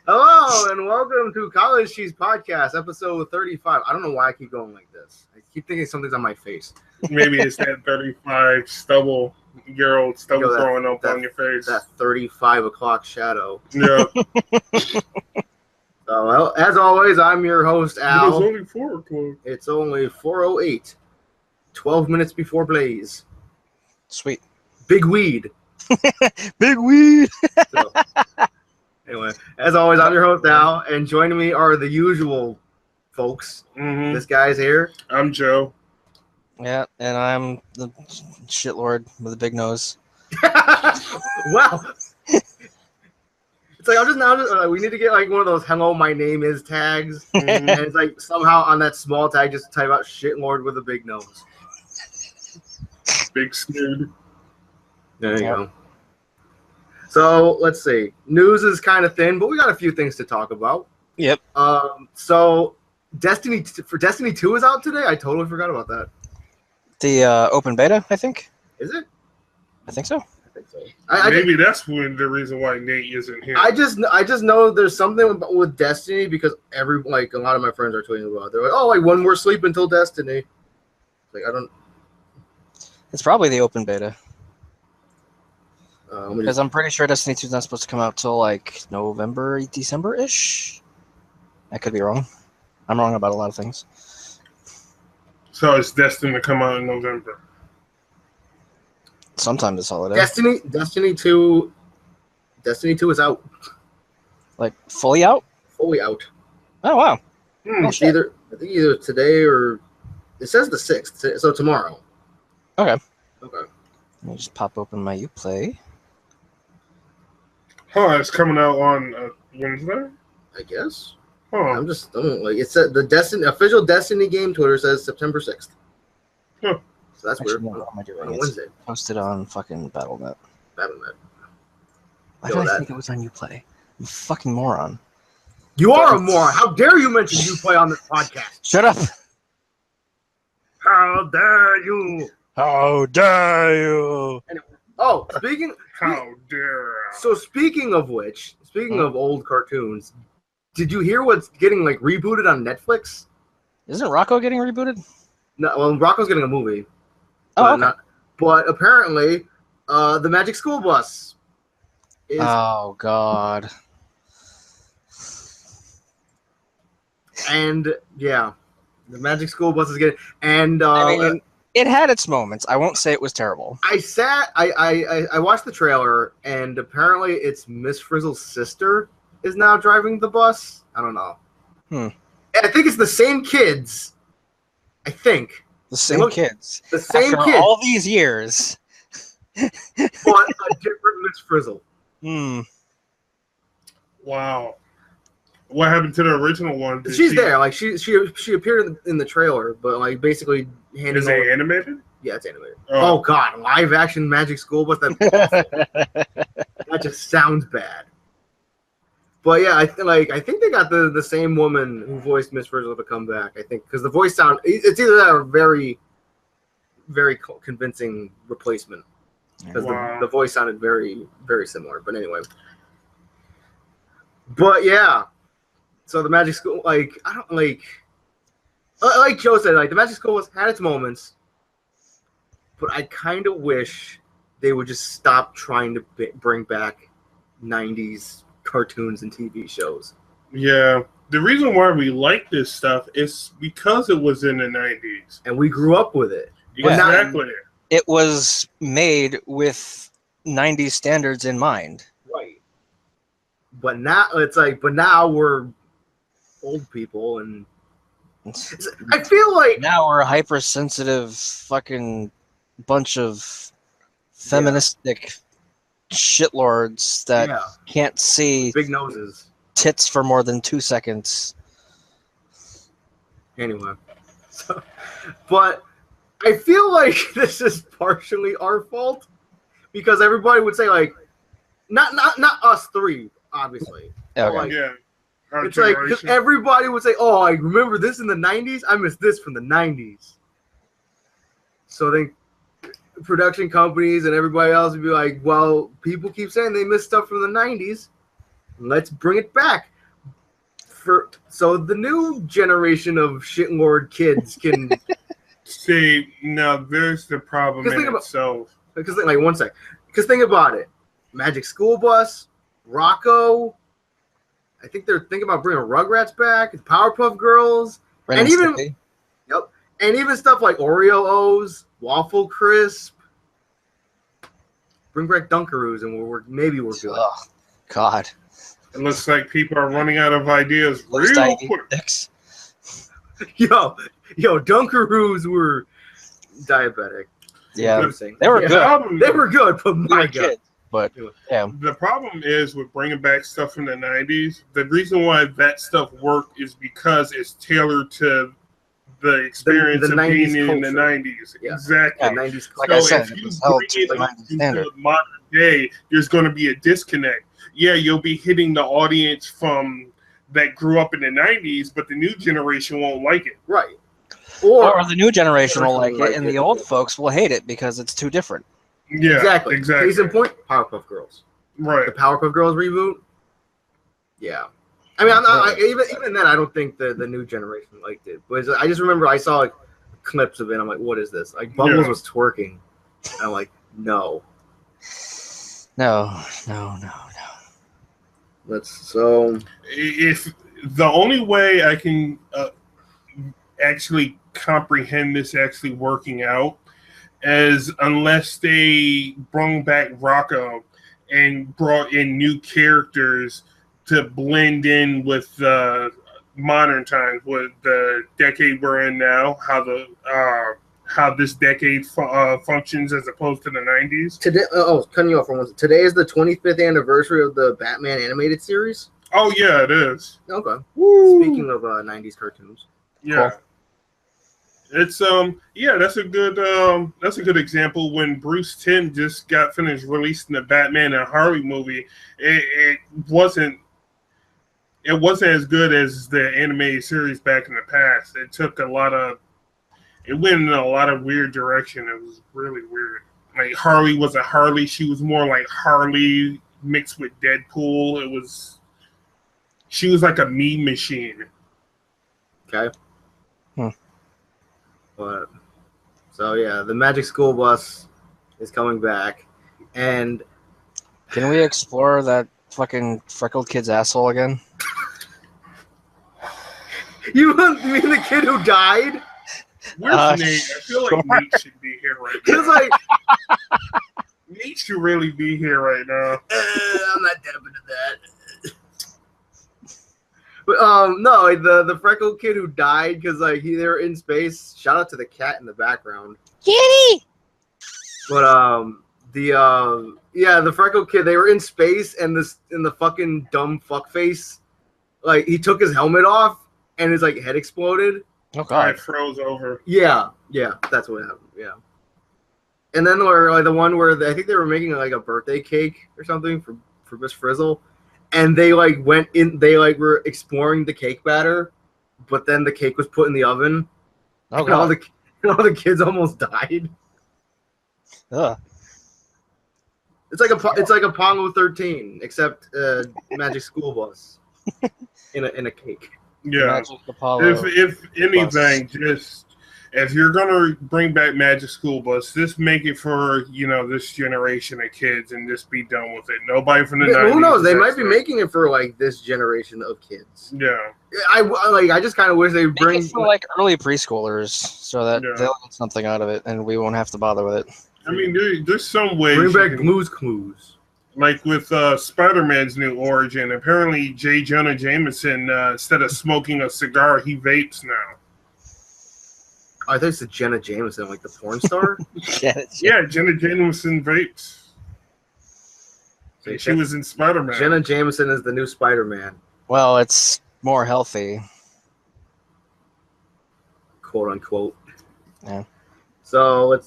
Hello and welcome to College Cheese Podcast, episode 35. I don't know why I keep going like this. I keep thinking something's on my face. Maybe it's that 35-year-old stubble growing up on your face. That 35 o'clock shadow. Yeah. So, well, as always, I'm your host, Al. It's only 4 o'clock. It's only 4:08. 12 minutes before Blaze. Sweet. Big weed. Big weed. So, anyway, as always, I'm your host, Al, and joining me are the usual folks. Mm-hmm. This guy's here. I'm Joe. Yeah, and I'm the shitlord with a big nose. Wow. It's like, we need to get like one of those "Hello, my name is" tags, and it's like somehow on that small tag just type out "shitlord with a big nose." Big snood. There you go. So let's see. News is kind of thin, but we got a few things to talk about. Yep. So Destiny 2 is out today. I totally forgot about that. The open beta, I think. Is it? I think so. I think so. Maybe that's the reason why Nate isn't here. I just know there's something with Destiny because a lot of my friends are tweeting about it. They're like, oh, like one more sleep until Destiny. Like I don't. It's probably the open beta. Because Because I'm pretty sure Destiny 2 is not supposed to come out till like November, December-ish. I could be wrong. I'm wrong about a lot of things. So it's destined to come out in November. Sometime this holiday. Destiny 2 is out. Like fully out? Fully out. Oh wow. It's either today or it says the 6th, so tomorrow. Okay. Okay. Let me just pop open my Uplay. Huh, it's coming out on Wednesday? I guess. Huh. It said the official Destiny game Twitter says September 6th. Huh. So that's Actually, weird. no, what am I doing? On a It's Wednesday. posted on fucking Battle.net. Battle.net. Why did I think it was on Uplay? I'm a fucking moron. You are a moron. How dare you mention Uplay on this podcast? Shut up! How dare you? How dare you! Anyway. Oh, speaking. How dare I? So speaking of old cartoons, did you hear what's getting like rebooted on Netflix? Isn't Rocco getting rebooted? No, well, Rocco's getting a movie. Oh, okay. But apparently, the Magic School Bus is. Oh God. And yeah, the Magic School Bus is getting. And I mean, it had its moments. I won't say it was terrible. I watched the trailer, and apparently it's Miss Frizzle's sister is now driving the bus. I don't know. I think it's the same kids. I think. The same kids. The same After kids. all these years. But a different Miss Frizzle. Wow. What happened to the original one? She's there. Like she appeared in the trailer, but like basically handing Is it animated? Yeah, it's animated. Oh God, live action Magic School Bus. That just sounds bad. But yeah, I think they got the same woman who voiced Miss Frizzle to come back. I think because the voice sound it's either that or very, very convincing replacement because the voice sounded very, very similar. But anyway, but yeah, so the Magic School like Joe said, like the Magic School had its moments, but I kind of wish they would just stop trying to bring back 90s cartoons and TV shows. Yeah. The reason why we like this stuff is because it was in the 90s. And we grew up with it. Exactly. It was made with 90s standards in mind. Right. But now now we're old people and I feel like now we're a hypersensitive fucking bunch of feministic shitlords that can't see big noses, tits for more than 2 seconds. Anyway, but I feel like this is partially our fault because everybody would say like, not us three, obviously. Okay. Like, Yeah. It's like cause everybody would say, "Oh, I remember this in the '90s. I miss this from the '90s." So then, production companies and everybody else would be like, "Well, people keep saying they miss stuff from the '90s. Let's bring it back. So the new generation of shitlord kids can See, now there's the problem 'Cause in think about- itself. because like 1 sec. Because think about it, Magic School Bus, Rocco. I think they're thinking about bringing Rugrats back, Powerpuff Girls, Ren and even Stimpy. and even stuff like Oreo O's, Waffle Crisp. Bring back Dunkaroos, and maybe we're good. Oh, God. It looks like people are running out of ideas Those real tiny quick. dicks. Yo, Dunkaroos were diabetic. Yeah, I'm saying. they were The good. problem- They were good, but We my were God. kids, but yeah. The problem is with bringing back stuff from the 90s, the reason why that stuff worked is because it's tailored to the experience the of 90s being in the culture. 90s. Yeah. Exactly. Yeah, 90s. Like So I said, if it you was held bring to it the up 90s into standard. the modern day, there's going to be a disconnect. Yeah, you'll be hitting the audience from that grew up in the 90s, but the new generation won't like it. Right. Or the new generation will like Generation it, and the old folks will hate it because it's too different. Yeah, exactly. exactly. Case in point, Powerpuff Girls. Right. The Powerpuff Girls reboot. Yeah. I mean, even then, I don't think the new generation liked it. But I just remember I saw like clips of it. I'm like, what is this? Like Bubbles Yeah. was twerking. And I'm like, no. No. If the only way I can actually comprehend this actually working out is unless they brought back Rocco and brought in new characters to blend in with modern times, with the decade we're in now, how this decade functions as opposed to the 90s. Today, cutting you off for one. Today is the 25th anniversary of the Batman animated series. Oh yeah, it is. Okay. Woo! Speaking of 90s cartoons. Yeah. Cool. It's that's a good example. When Bruce Timm just got finished releasing the Batman and Harley movie, it wasn't as good as the animated series back in the past. It went in a lot of weird direction. It was really weird. Like Harley wasn't Harley, she was more like Harley mixed with Deadpool. She was like a meme machine. Okay. But so yeah, the Magic School Bus is coming back, and Can we explore that fucking freckled kid's asshole again? you mean the kid who died? Where's Nate? I feel like sure. Nate should be here right now. It's like Nate should really be here right now. I'm not dabbing to that. But no, the freckled kid who died because like they were in space. Shout out to the cat in the background. Kitty! But the freckled kid, they were in space, and the fucking dumb fuckface, like he took his helmet off and his like head exploded. Oh I god. froze over. Yeah, that's what happened. Yeah. And then the one where I think they were making like a birthday cake or something for Miss Frizzle, and they like went in. They like were exploring the cake batter, but then the cake was put in the oven, Oh and all god. the kids almost died. Ugh. It's like Apollo 13, except Magic School Bus in a cake. Yeah. Magic Apollo. If anything, just if you're gonna bring back Magic School Bus, just make it for this generation of kids and just be done with it. Nobody from the 90s. Who knows? They is might be actually- making it for like this generation of kids. Yeah. I just kind of wish they Make bring it for like early preschoolers so that Yeah. they'll get something out of it and we won't have to bother with it. I mean, there's some ways. bring you back can- Blue's Clues. Like with Spider-Man's new origin, apparently J. Jonah Jameson, instead of smoking a cigar, he vapes now. Oh, I thought it's Jenna Jameson, like the porn star. Yeah, Jenna Jameson vapes. So She was in Spider-Man. Jenna Jameson is the new Spider-Man, Well, it's more healthy. quote unquote. Yeah. So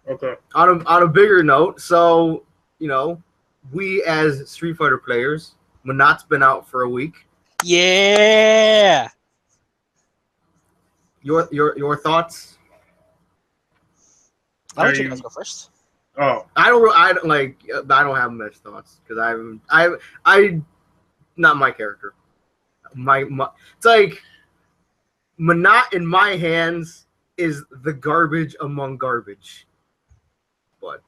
Okay. on a bigger note, so we as Street Fighter players, Manat's been out for a week. Yeah. Your thoughts? Why don't Are you you- guys go first? Oh, I don't have much thoughts because I not my character. My it's like Manat in my hands is the garbage among garbage. But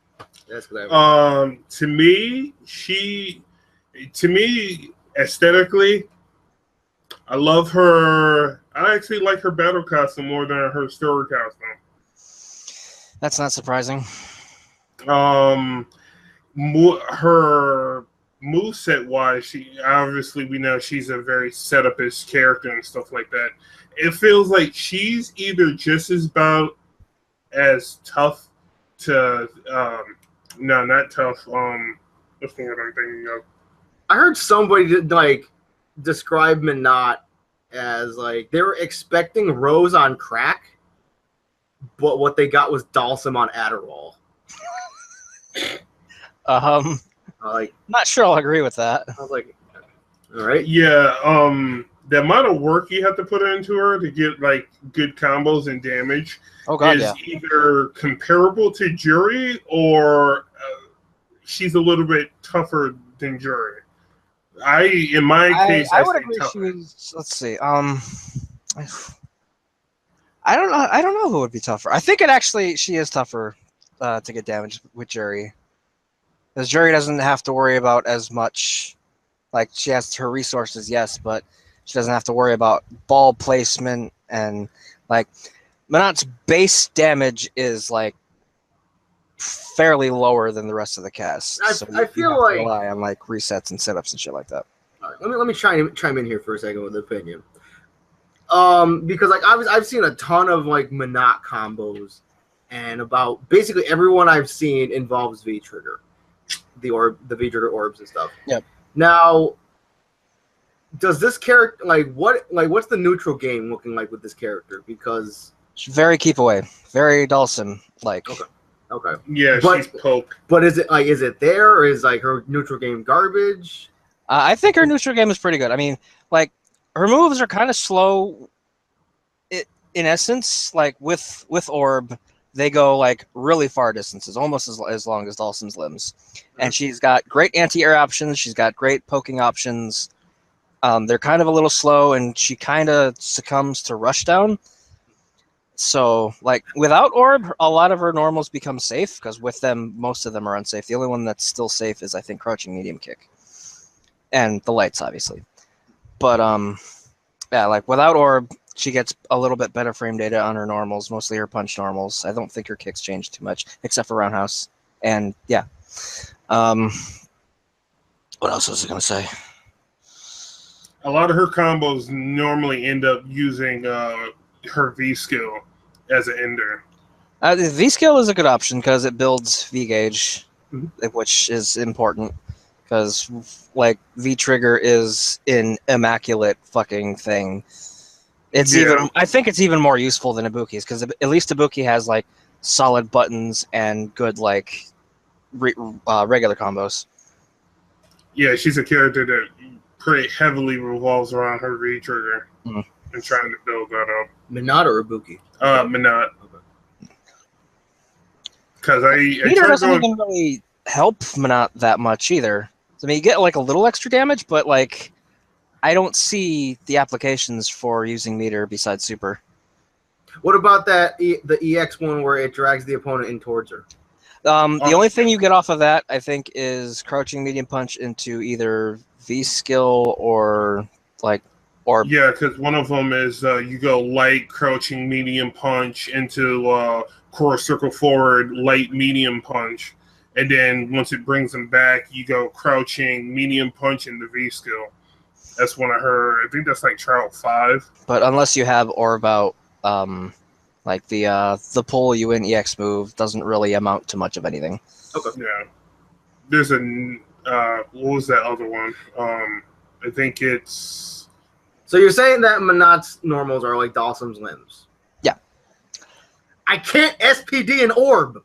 that's because to me, aesthetically, I love her. I actually like her battle costume more than her story costume. That's not surprising. Her moveset wise, we know she's a very setupist character and stuff like that. It feels like she's either just as tough to no, not tough. What's the word I'm thinking of? I heard somebody describe Minot as like they were expecting Rose on crack, but what they got was Dalsum on Adderall. Not sure I'll agree with that. I was like, all right. Yeah, the amount of work you have to put into her to get like good combos and damage is either comparable to Jury or she's a little bit tougher than Jury. In my case, I would agree. She was. Let's see. I don't know. I don't know who would be tougher. I think she is tougher to get damage with Jury, because Jury doesn't have to worry about as much. Like, she has her resources, yes, but she doesn't have to worry about ball placement, and like Manat's base damage is like fairly lower than the rest of the cast. I feel like rely on like resets and setups and shit like that. All right, let me chime in here for a second with an opinion. Because like I've seen a ton of like Manat combos, and about basically everyone I've seen involves V Trigger, the V Trigger orbs and stuff. Yep. Now, does this character what's the neutral game looking like with this character? Because very keep away, very Dawson like. Okay. Yeah, she's poke. But is it there, or is like her neutral game garbage? I think her neutral game is pretty good. I mean, like, her moves are kind of slow. In essence, like with Orb, they go like really far distances, almost as long as Dawson's limbs. And she's got great anti-air options. She's got great poking options. They're kind of a little slow, and she kind of succumbs to rushdown. So, like, without Orb, a lot of her normals become safe, because with them, most of them are unsafe. The only one that's still safe is, I think, Crouching Medium Kick. And the lights, obviously. But, yeah, like, without Orb, she gets a little bit better frame data on her normals, mostly her punch normals. I don't think her kicks change too much, except for Roundhouse. And, yeah. What else was I going to say? A lot of her combos normally end up using her V skill as an ender. The V skill is a good option because it builds V gauge, which is important. Because, like, V trigger is an immaculate fucking thing. I think it's even more useful than Ibuki's, because at least Ibuki has like solid buttons and good like regular combos. Yeah, she's a character that pretty heavily revolves around her V trigger and trying to build that up. Minot or Ibuki? Minot. Because Meter doesn't even really help Minot that much either. I mean, you get like a little extra damage, but like I don't see the applications for using meter besides super. What about the EX one where it drags the opponent in towards her? The only thing you get off of that, I think, is Crouching Medium Punch into either V skill or like Orb. Yeah, because one of them is you go light Crouching Medium Punch into Core Circle Forward Light Medium Punch, and then once it brings them back, you go Crouching Medium Punch into V skill. That's one of her. I think that's like trial 5. But unless you have Orb out, like the pull you in EX move doesn't really amount to much of anything. Okay. Yeah. There's what was that other one? I think it's. So you're saying that Minot's normals are like Dawson's limbs? Yeah. I can't SPD an Orb.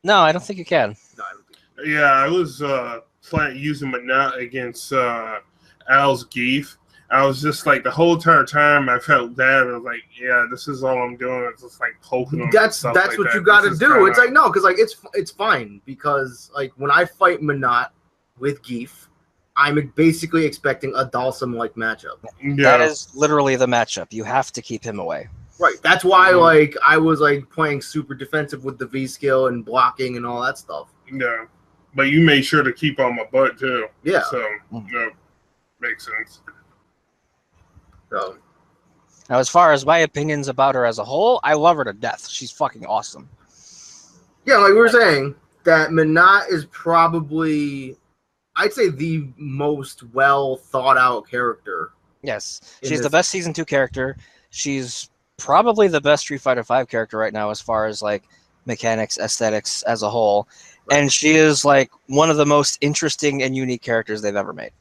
No, I don't think you can. No, I don't think. Yeah, I was using Minot against Al's Geef. I was just like the whole entire time I felt bad. I was like, yeah, this is all I'm doing. It's just like poking them. That's like what that. you got to This is do. kinda- It's like no, because like it's fine because like when I fight Minot with Geef, I'm basically expecting a Dalsum like matchup. That is literally the matchup. You have to keep him away. Right. That's why like I was like playing super defensive with the V skill and blocking and all that stuff. Yeah, but you made sure to keep on my butt too. Yeah. So makes sense. So Now, as far as my opinions about her as a whole, I love her to death. She's fucking awesome. yeah, like we were saying, that Minot is probably, I'd say, the most well thought out character. Yes, In she's the this- best season 2 character. She's probably the best Street Fighter 5 character right now as far as like mechanics, aesthetics as a whole. Right. And she is like one of the most interesting and unique characters they've ever made.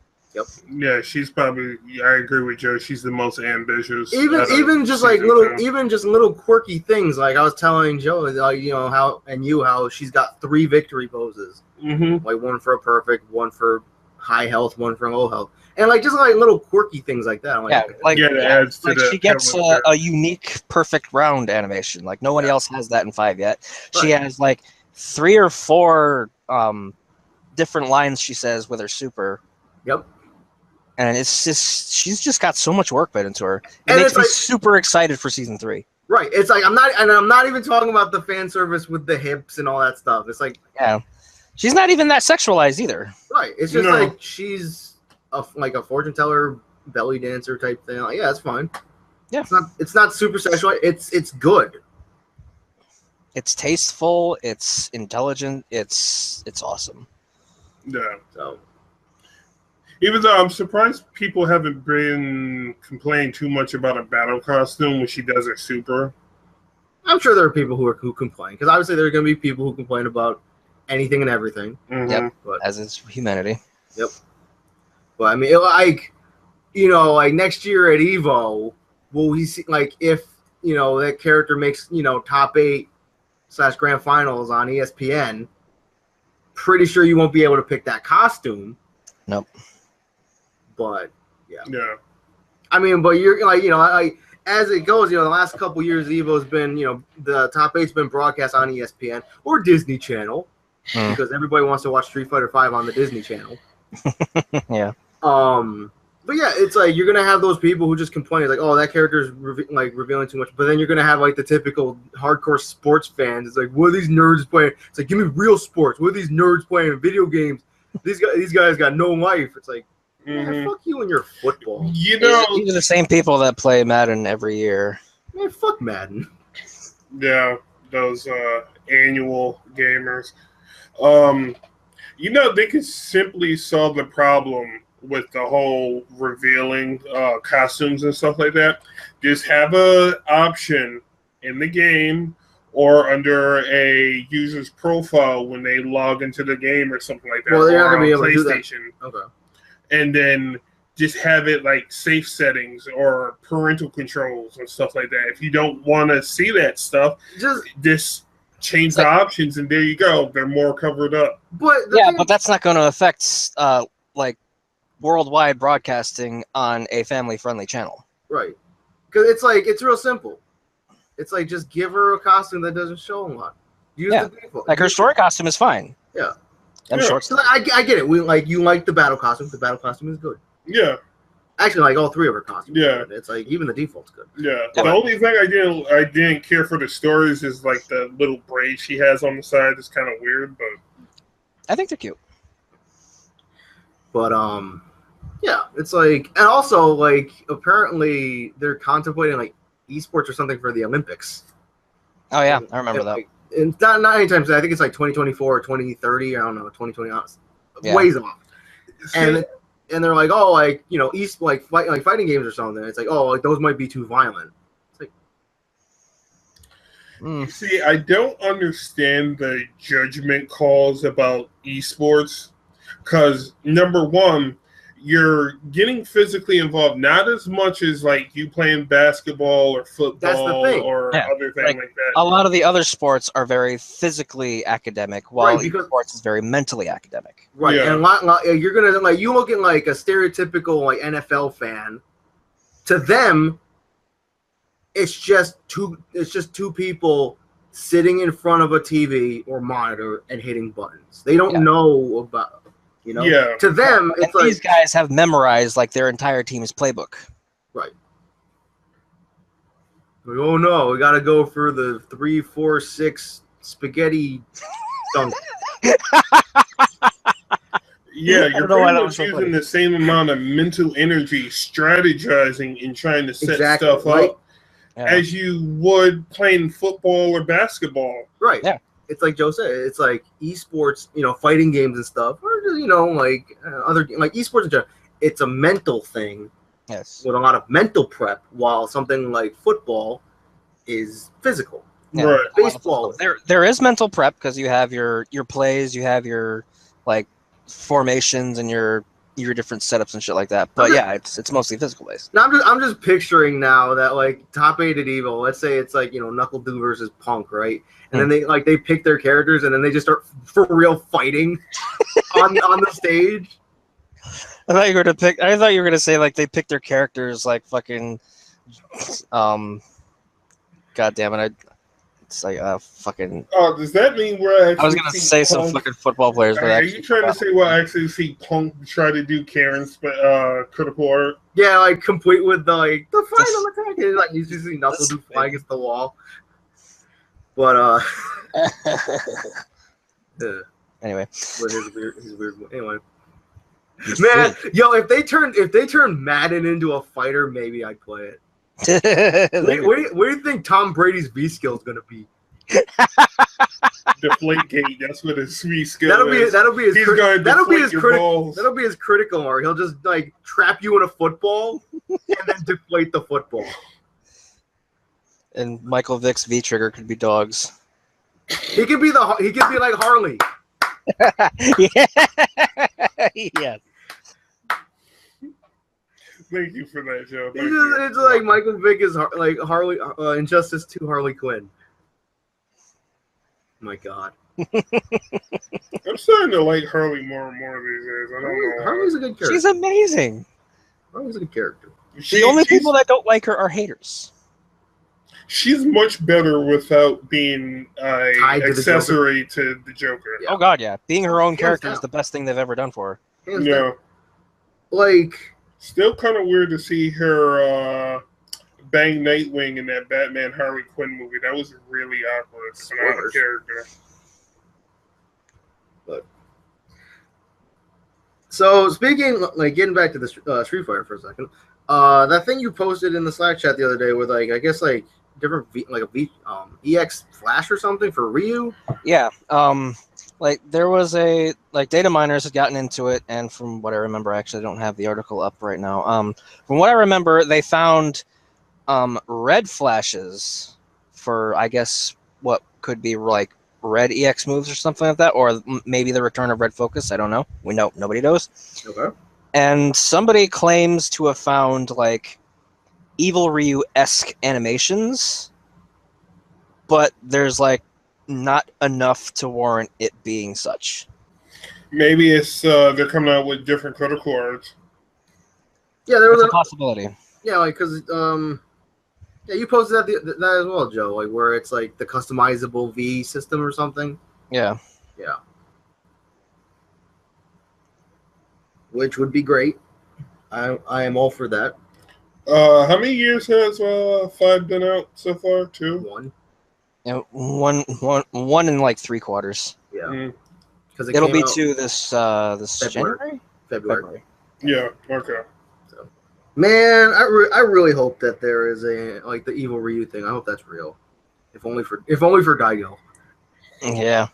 Yeah, she's probably. Yeah, I agree with Joe. She's the most ambitious. Even just like little quirky things. Like I was telling Joe, like you know how she's got 3 victory poses. Mm-hmm. Like one for a perfect, one for high health, one for low health, and like just like little quirky things like that. I'm like, It adds to the she gets a unique perfect round animation. Like nobody else has that in 5 yet. She has like 3 or 4 different lines she says with her super. Yep. And it's just she's just got so much work put into her. It And makes it's me like- super excited for season 3. Right. It's like I'm not even talking about the fan service with the hips and all that stuff. It's like She's not even that sexualized either. right. It's just No. like she's like a fortune teller, belly dancer type thing. Like, yeah, that's fine. Yeah. It's not super sexual. It's good. It's tasteful, it's intelligent, it's awesome. Yeah. So Even though I'm surprised people haven't been complaining too much about a battle costume when she does her super. I'm sure there are people who complain because obviously there are going to be people who complain about anything and everything. Mhm. Yep. But As is humanity. but I mean, like like next year at Evo, will we see like if that character makes top 8 / grand finals on ESPN? Pretty sure you won't be able to pick that costume. Nope. But Yeah. I mean, but you're like as it goes, the last couple years Evo's been the top 8's been broadcast on ESPN or Disney Channel because everybody wants to watch Street Fighter 5 on the Disney Channel. Yeah. But yeah, it's like you're gonna have those people who just complain, like, "Oh, that character is revealing too much." But then you're gonna have like the typical hardcore sports fans. It's like, "What are these nerds playing?" It's like, "Give me real sports. What are these nerds playing video games? These guys got no life." It's like, man, fuck you and your football. You know, These are the same people that play Madden every year. Man, fuck Madden. yeah, those annual gamers. They could simply solve the problem with the whole revealing costumes and stuff like that. Just have a option in the game or under a user's profile when they log into the game or something like that. Well, they're not or gonna be on able to do that. PlayStation. Okay. And then just have it like safe settings or parental controls and stuff like that. If you don't want to see that stuff, just change the options and there you go. They're more covered up. But But that's not going to affect like worldwide broadcasting on a family-friendly channel. right, because it's real simple. It's like just give her a costume that doesn't show a lot. Use the default. Like her story costume is fine. Yeah. And short So I get it. You like the battle costume. The battle costume is good. Yeah. Actually, like all 3 of her costumes. Yeah. It's like even the default's good. Yeah. The only thing I didn't care for the stories is like the little braid she has on the side. It's kind of weird, but I think they're cute. But yeah, it's like, and also like apparently they're contemplating like esports or something for the Olympics. Oh yeah, I remember that. Like, it's not anytime soon. I think it's like 2024 or 2030. I don't know, 2020. Yeah. Ways off. And they're like, oh, like fighting games or something. It's like, oh, like those might be too violent. It's like, See, I don't understand the judgment calls about esports because number one, you're getting physically involved, not as much as like you playing basketball or football or other thing like that. A lot of the other sports are very physically academic, while esports is very mentally academic. Right, and you're gonna like you look at like a stereotypical like NFL fan, to them, it's just two people sitting in front of a TV or monitor and hitting buttons. They don't know about, Yeah. To them, it's like these guys have memorized like their entire team's playbook. right. Like, oh no, we got to go for the 3, 4, 6 spaghetti dunk. Yeah, you're know why pretty that much was so using funny. the same amount of mental energy strategizing and trying to set Exactly, stuff right? up as you would playing football or basketball. Right. Yeah. It's like Joe said. It's like esports, fighting games and stuff, or just, like other like esports in general. It's a mental thing Yes. with a lot of mental prep, while something like football is physical. Yeah. Right. Baseball. There is mental prep because you have your plays, you have your like formations and your different setups and shit like that. But yeah, it's mostly physical based. Now I'm just picturing now that like top 8 at Evil. Let's say it's like Knuckle Doo versus Punk, right? And then they pick their characters and then they just start for real fighting on the stage. I thought you were gonna say like they pick their characters like fucking, God damn it! It's like fucking. Oh, does that mean we're actually? I was gonna say some fucking football players, but are you trying to say we'll actually see Punk try to do Karen's critical art? Yeah, like complete with the final attack. And, like you just see Knuckle Doo fly against the wall. But anyway, but his weird. Anyway. Man, yo, if they turn Madden into a fighter, maybe I'd play it. What do you think Tom Brady's V skill is gonna be? Deflate gate. That's what his V skill is. That'll be his balls. that'll be his critical mark. He'll just like trap you in a football and then deflate the football. And Michael Vick's V trigger could be dogs. He could be like Harley. Yeah. Thank you for that, Joe. It's like Michael Vick is like Harley, Injustice 2 Harley Quinn. My God. I'm starting to like Harley more and more these days. I don't know. Harley's a good character. She's amazing. Harley's a good character. The only people that don't like her are haters. She's much better without being Tied to accessory to the Joker. Yeah. Oh God, yeah. Being her own Hands character down. is the best thing they've ever done for her. Hands Yeah. down. Like, Still kind of weird to see her bang Nightwing in that Batman Harley Quinn movie. That was really awkward. It's an odd character. but so speaking, like getting back to the Street Fighter for a second, that thing you posted in the Slack chat the other day with like I guess like different EX Flash or something for Ryu. Yeah. Like there was data miners had gotten into it, and from what I remember, I actually don't have the article up right now. From what I remember, they found red flashes for I guess what could be like red EX moves or something like that, or maybe the return of red focus. I don't know. Nobody knows. Okay. And somebody claims to have found like Evil Ryu-esque animations, but there's like not enough to warrant it being such. Maybe it's they're coming out with different critical arts. Yeah, there was It's a possibility. Yeah, like because yeah, you posted that as well, Joe. Like where it's like the customizable V system or something. Yeah. Yeah. Which would be great. I am all for that. How many years has 5 been out so far? 2? 1. Yeah, one and like 3/4. Yeah. Mm. Because It'll be 2 this February. January. Yeah. Okay. So, man, I really hope that there is a like the Evil Ryu thing. I hope that's real. If only for Daigo. Yeah.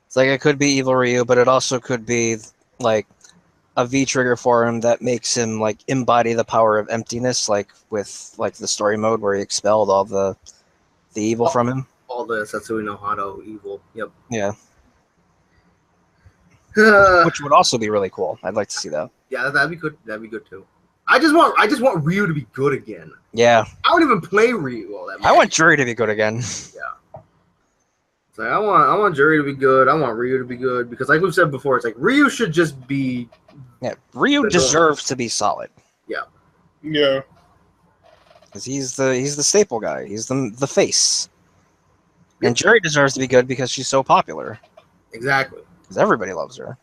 It's like it could be Evil Ryu, but it also could be like a V trigger for him that makes him like embody the power of emptiness, like with like the story mode where he expelled all the evil from him. All the Satsui no Hado evil. Yep. Yeah. Which would also be really cool. I'd like to see that. Yeah, that'd be good. That'd be good too. I just want Ryu to be good again. Yeah. I don't even play Ryu all that much. I want Jury to be good again. Yeah. It's like I want Jury to be good. I want Ryu to be good because, like we've said before, it's like Ryu should just be. Yeah. Ryu deserves to be solid. Yeah. Yeah. Because he's the staple guy. He's the face. And Jerry deserves to be good because she's so popular. Exactly. Because everybody loves her.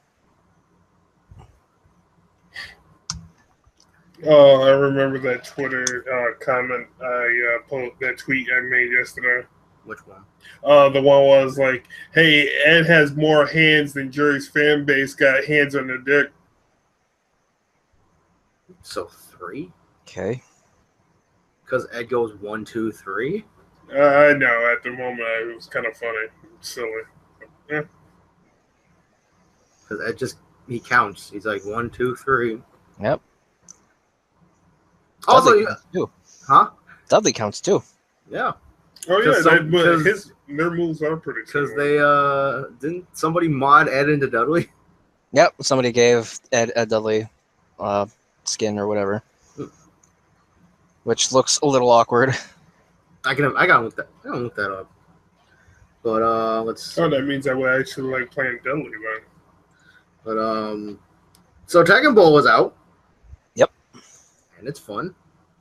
Oh, I remember that Twitter comment that tweet I made yesterday. Which one? The one was like, "Hey, Ed has more hands than Jerry's fan base got hands on their dick." So 3? Okay. Because Ed goes 1, 2, 3. I know. At the moment, it was kind of funny, silly. Yeah. Because Ed he counts. He's like 1, 2, 3. Yep. Also, Dudley counts too. Huh? Dudley counts too. Yeah. Oh yeah, their moves are pretty. Because they didn't somebody mod Ed into Dudley? Yep. Somebody gave Ed Dudley skin or whatever, which looks a little awkward. I gotta look that up. But let's. Oh, that means I would actually like playing Dudley then. But so Tekken Bowl was out. Yep. And it's fun.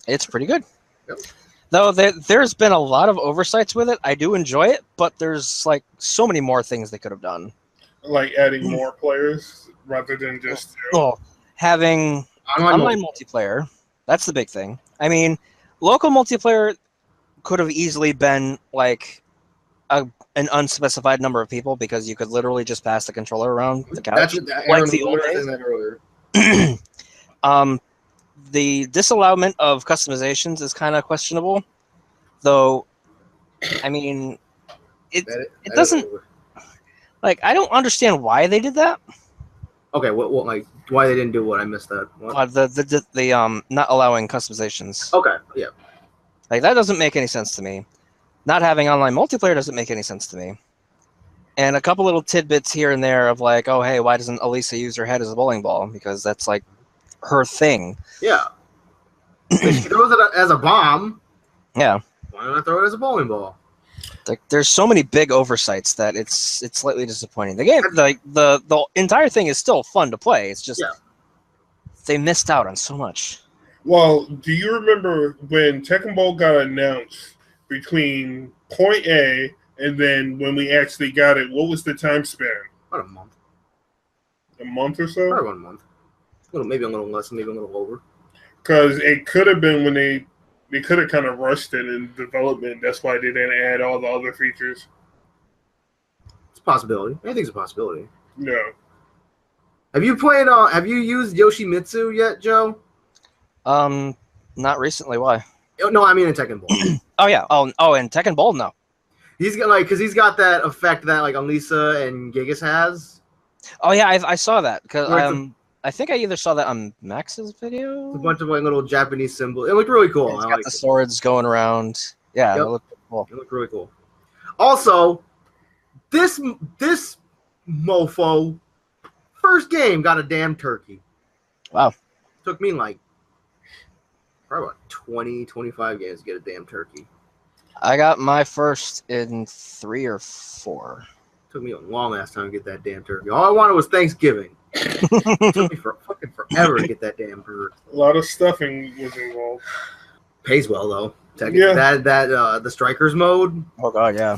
It's pretty good. Yep. Though there's been a lot of oversights with it. I do enjoy it, but there's like so many more things they could have done. Like adding more players rather than just having online multiplayer. That's the big thing. I mean, local multiplayer could have easily been like an unspecified number of people because you could literally just pass the controller around the couch. Like the old days. That earlier. The disallowment of customizations is kind of questionable, though. I mean, it doesn't like I don't understand why they did that. Okay, what like why they didn't do what? I missed that. What? The not allowing customizations. Okay, yeah. Like that doesn't make any sense to me. Not having online multiplayer doesn't make any sense to me. And a couple little tidbits here and there of like, oh hey, why doesn't Elisa use her head as a bowling ball? Because that's like her thing. Yeah. If she throws it as a bomb. Yeah. Why not throw it as a bowling ball? Like, there's so many big oversights that it's slightly disappointing. The game, like the entire thing, is still fun to play. It's just they missed out on so much. Well, do you remember when Tekken Bowl got announced between point A and then when we actually got it? What was the time span? About a month. A month or so? Probably 1 month. Maybe a little less, maybe a little over. Because it could have been when they could have kind of rushed it in development. That's why they didn't add all the other features. It's a possibility. Anything's a possibility. No. Have you played? Have you used Yoshimitsu yet, Joe? Not recently. Why? No, I mean in Tekken Bowl. Oh yeah. Oh, in Tekken Bowl, no. He's got because he's got that effect that like Elisa and Gigas has. Oh yeah, I saw that because I think I either saw that on Max's video. A bunch of like little Japanese symbols. It looked really cool. It's got the swords going around. Yeah, yep. It looked cool. It looked really cool. Also, this mofo first game got a damn turkey. Wow. Took me like probably about 20, 25 games to get a damn turkey. I got my first in 3 or 4. Took me a long ass time to get that damn turkey. All I wanted was Thanksgiving. It took me fucking forever to get that damn bird. A lot of stuffing was involved. Pays well though. The strikers mode. Oh god, yeah.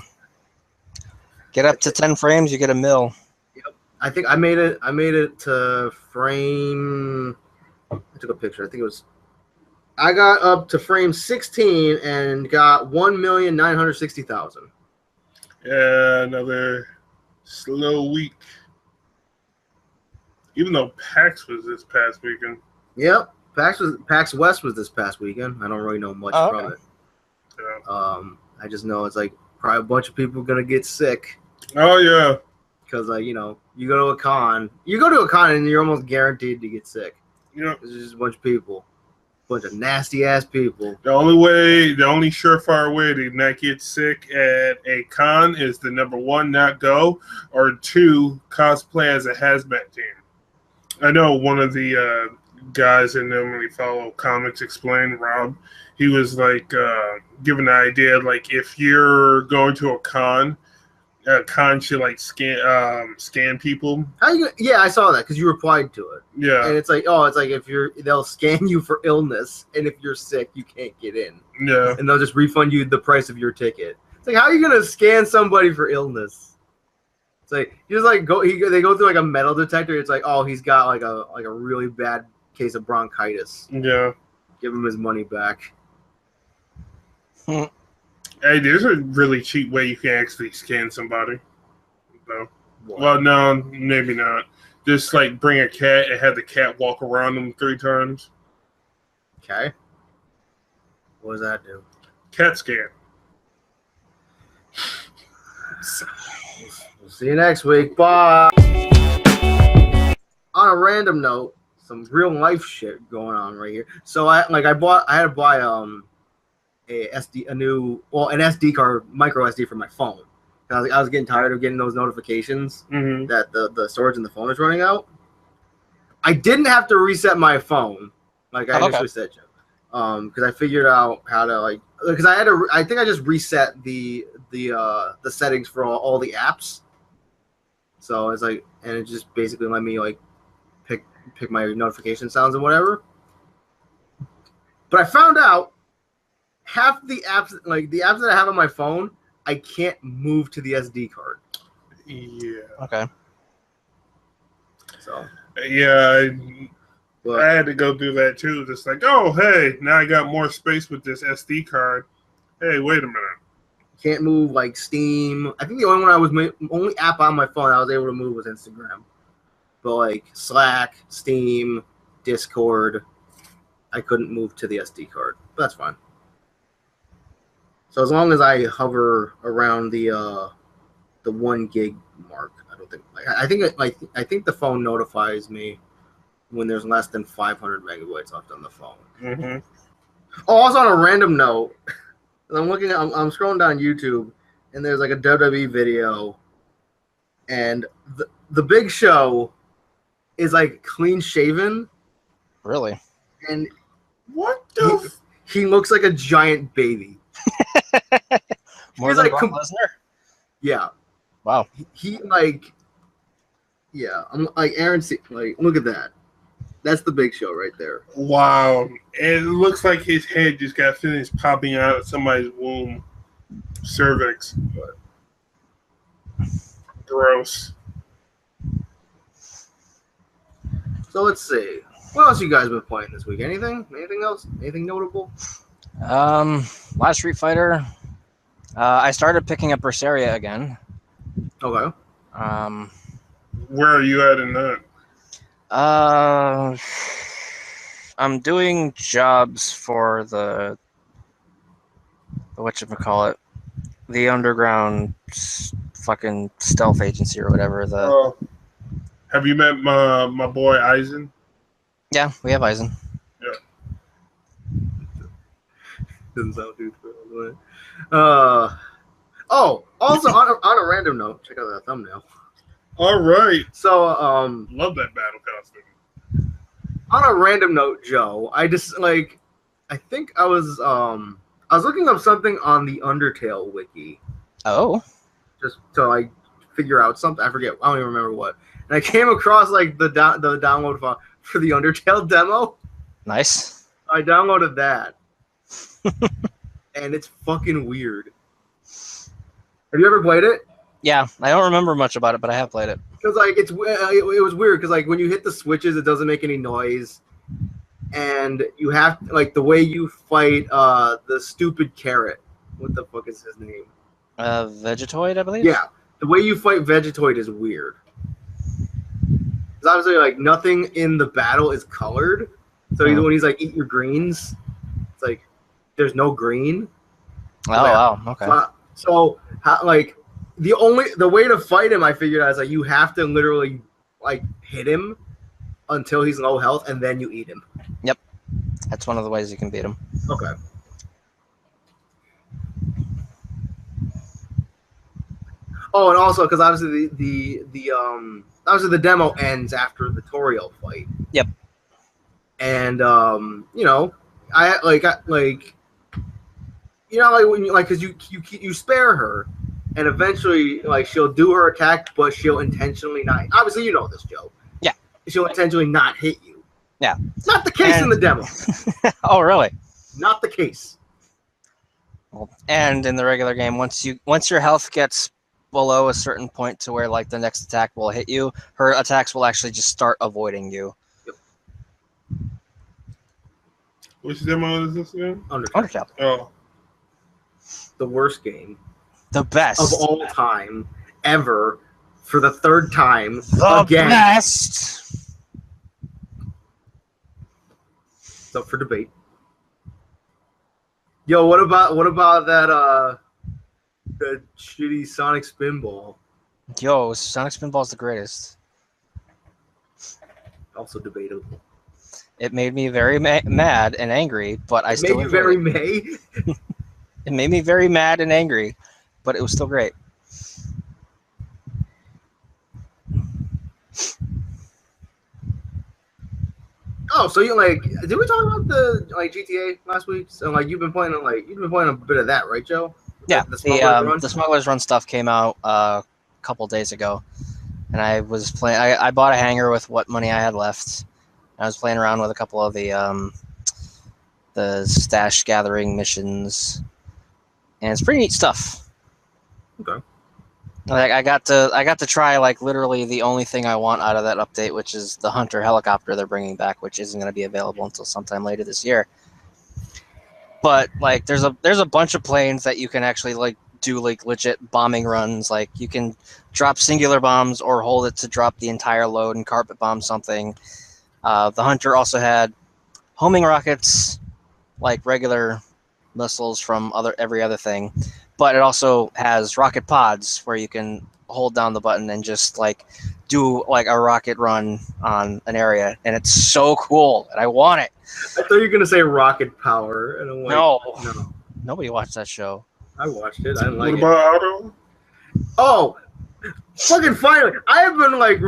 Get up to 10 frames, you get a mil. Yep. I think I made it to frame. I took a picture. I think it was. I got up to frame 16 and got 1,960,000. Yeah, another slow week. Even though PAX was this past weekend. Yep, PAX West was this past weekend. I don't really know much from it. Yeah. I just know it's like probably a bunch of people gonna get sick. Oh yeah. Because like you go to a con, and you're almost guaranteed to get sick. Yeah. There's just a bunch of people, bunch of nasty ass people. The only surefire way to not get sick at a con is to number 1, not go, or 2, cosplay as a hazmat team. I know one of the guys that normally follow Comics Explained, Rob, he was like giving the idea like if you're going to a con Concha like scan people. How you? Yeah, I saw that because you replied to it. Yeah, And it's like, oh, it's like if they'll scan you for illness, and if you're sick, you can't get in, yeah. and they'll just refund you the price of your ticket. It's like, how are you gonna scan somebody for illness? It's like you just like they go through like a metal detector. It's like, oh, he's got like a really bad case of bronchitis. Yeah. Give him his money back. Hey, there's a really cheap way you can actually scan somebody. No. What? Well, no, maybe not. Just like bring a cat and have the cat walk around them 3 times. Okay. What does that do? Cat scan. We'll see you next week. Bye. On a random note, some real life shit going on right here. So I had to buy an SD card, micro SD for my phone. I was getting tired of getting those notifications that the storage in the phone is running out. I didn't have to reset my phone like I initially said, because I figured out how to because I think I just reset the settings for all the apps. So it's like, and it just basically let me like pick my notification sounds and whatever. But I found out half the apps, like the apps that I have on my phone, I can't move to the SD card. Yeah. Okay. So. Yeah, I had to go through that too. Just like, oh, hey, now I got more space with this SD card. Hey, wait a minute. Can't move like Steam. I think the only app on my phone I was able to move was Instagram. But like Slack, Steam, Discord, I couldn't move to the SD card. But that's fine. So as long as I hover around the 1 gig mark, I don't think I think the phone notifies me when there's less than 500 megabytes left on the phone. Mm-hmm. Oh, also on a random note, I'm scrolling down YouTube, and there's like a WWE video, and the Big Show is like clean shaven. Really? And what the? He looks like a giant baby. More than Brock Lesnar? Yeah. Wow. He like, yeah. I'm like Aaron. Like, look at that. That's the Big Show right there. Wow. It looks like his head just got finished popping out of somebody's womb. Cervix. Gross. So let's see. What else you guys been playing this week? Anything? Anything else? Anything notable? Last Street Fighter. I started picking up Berseria again. Okay. Where are you at in that? I'm doing jobs for the whatchamacallit, the underground fucking stealth agency or whatever. Have you met my boy Eisen? Yeah, we have Eisen. Yeah. Doesn't sound too thrilled. Also on a random note, check out that thumbnail. All right. So love that battle costume. On a random note, Joe, I think I was looking up something on the Undertale wiki. Oh. Just to like figure out something. I forget. I don't even remember what. And I came across like the download file for the Undertale demo. Nice. I downloaded that. And it's fucking weird. Have you ever played it? Yeah, I don't remember much about it, but I have played it. Because like it was weird because like when you hit the switches, it doesn't make any noise, and you have like the way you fight the stupid carrot. What the fuck is his name? Vegetoid, I believe. Yeah, the way you fight Vegetoid is weird. Because obviously like nothing in the battle is colored, so when he's like eat your greens, it's like there's no green. Oh wow, okay. So like the way to fight him, I figured out is like you have to literally like hit him until he's low health, and then you eat him. Yep, that's one of the ways you can beat him. Okay. Oh, and also because obviously the demo ends after the Toriel fight. Yep. And I like when you like because you spare her, and eventually, like, she'll do her attack, but she'll intentionally not. Obviously, you know this, Joe. Yeah. She'll intentionally not hit you. Yeah. Not the case in the demo. Oh, really? Not the case. And in the regular game, once your health gets below a certain point to where like the next attack will hit you, her attacks will actually just start avoiding you. Yep. Which demo is this again? Undertale. Oh. The worst game The best. of all time, ever, for the third time, The again. best. It's up for debate. Yo, what about that the shitty Sonic Spinball? Yo, Sonic Spinball is the greatest. Also debatable. It made me very mad and angry, but I still Maybe enjoyed very it. May. It made me very mad and angry, but it was still great. Oh, so you like? Did we talk about the like GTA last week? So like you've been playing a bit of that, right, Joe? Yeah, The Smuggler's Run? the Smuggler's Run stuff came out a couple days ago, and I was playing. I bought a hanger with what money I had left. I was playing around with a couple of the stash gathering missions, and it's pretty neat stuff. Okay. Like I got to try like literally the only thing I want out of that update, which is the Hunter helicopter they're bringing back, which isn't going to be available until sometime later this year. But like there's a bunch of planes that you can actually like do like legit bombing runs. Like you can drop singular bombs or hold it to drop the entire load and carpet bomb something. The Hunter also had homing rockets, like regular missiles from every other thing, but it also has rocket pods where you can hold down the button and just like do like a rocket run on an area, and it's so cool, and I want it. I thought you were gonna say Rocket Power, and I'm like, no. Nobody watched that show. I watched it. I didn't like What it. about Auto? Oh, fucking finally! I have been like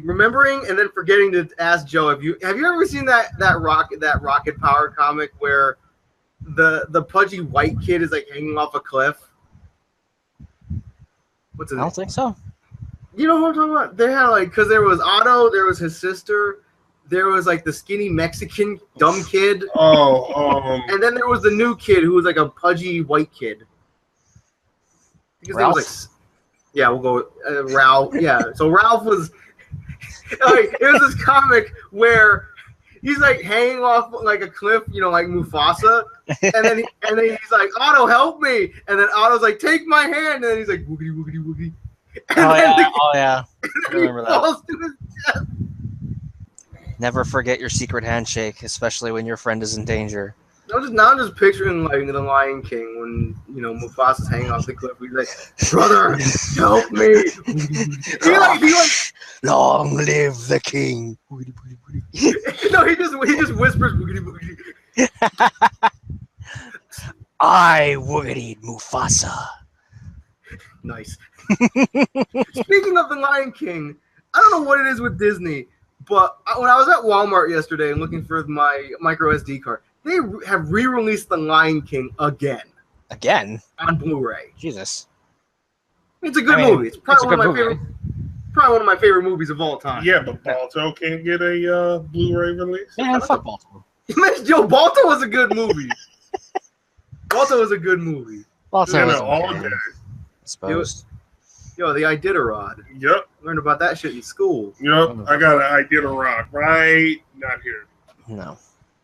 remembering and then forgetting to ask Joe. Have you ever seen that Rocket Power comic where the pudgy white kid is like hanging off a cliff? What's his I name? don't think so. You know what I'm talking about? They had like, because there was Otto, there was his sister, there was like the skinny Mexican dumb kid, and then there was the new kid who was like a pudgy white kid. Because Ralph? There was like, yeah, we'll go with, Ralph. Yeah, so Ralph was like, it was this comic where he's like hanging off like a cliff, you know, like Mufasa, and then he's like, Otto, help me, and then Otto's like, take my hand, and then he's like, woogity woogity woogity. Oh yeah. I remember that. Falls to his death. Never forget your secret handshake, especially when your friend is in danger. Now I'm just picturing like the Lion King when you know Mufasa's hanging off the cliff. He's like, brother, help me. he like Long live the king. no, he just whispers woogity woogity. I woogity Mufasa. Nice. Speaking of the Lion King, I don't know what it is with Disney, but when I was at Walmart yesterday and looking for my micro SD card, they have re-released the Lion King again on Blu-ray. Jesus. It's a good movie. It's probably one of my favorite movies of all time. Yeah, but Balto can't get a Blu-ray release. Man, fuck Baltimore. Yo, Balto was a good movie. Balto was a good movie. Baltimore was all day. Exposed. Yo, the Iditarod. Yep. Learned about that shit in school. Yep. I got an idea to rock right not here. No.